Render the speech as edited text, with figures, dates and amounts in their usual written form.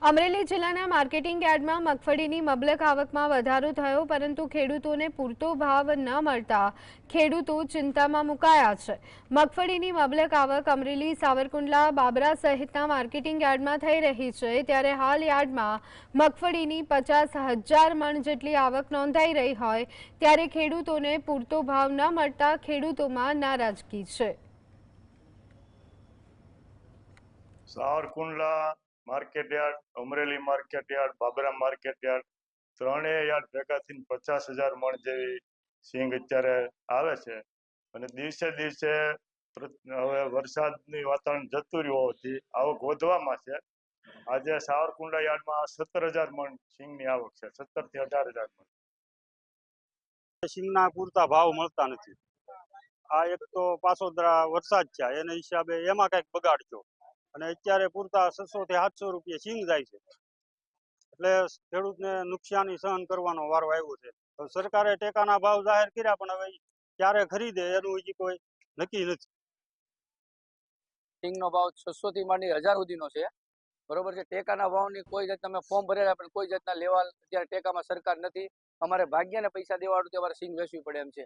અમરેલી જિલ્લાના માર્કેટિંગ યાર્ડમાં મગફળીની મબલક આવકમાં વધારો થયો, પરંતુ ખેડૂતોને પૂરતો ભાવ ન મળતા ખેડૂતો ચિંતામાં મુકાયા છે। મગફળીની મબલક આવક અમરેલી, સાવરકુંડલા, બાબરા સહિતના માર્કેટિંગ યાર્ડમાં થઈ રહી છે, ત્યારે હાલ યાર્ડમાં મગફળીની 50,000 મણ જેટલી આવક નોંધાઈ રહી હોય, ત્યારે ખેડૂતોને પૂરતો ભાવ ન મળતા ખેડૂતોમાં નારાજગી છે। Savarkundla market yard, Amreli market yard, Babra market yard, ત્રણેય યાર્ડ ભેગા થઈને 50,000 મણ જેવી સિંગ અત્યારે આવે છે। અને દિવસે દિવસે હવે વરસાદની વાતાવરણ જતું રહ્યું હોવાથી આવક વધવામાં છે। આજે સાવરકુંડલા યાર્ડમાં 17,000 મણ સિંગની આવક છે, 17 થી 18,000 મણ। સિંગના પૂરતા ભાવ મળતા નથી। આ એક તો પાછોતરા વરસાદ છે, એના હિસાબે એમાં કઈક બગાડજો, અને અત્યારે પૂરતા 600 થી 700 રૂપિયા સિંગ જાય છે, એટલે ખેડૂતને નુકસાની સહન કરવાનો વારો આવ્યો છે। તો સરકારે ટેકાના ભાવ જાહેર કર્યા, પણ હવે ક્યારે ખરીદે એનું હજી કોઈ નક્કી નથી। સિંગનો ભાવ 600 થી માંડી 1000 સુધીનો છે, બરોબર છે। ટેકાના ભાવની કોઈ જાત તમે ફોર્મ ભરેલા પણ કોઈ જાતના લેવા અત્યારે ટેકામાં સરકાર નથી। અમારે ભાગ્યને પૈસા દેવાળું અમારે સિંગ વેચવી પડે એમ છે।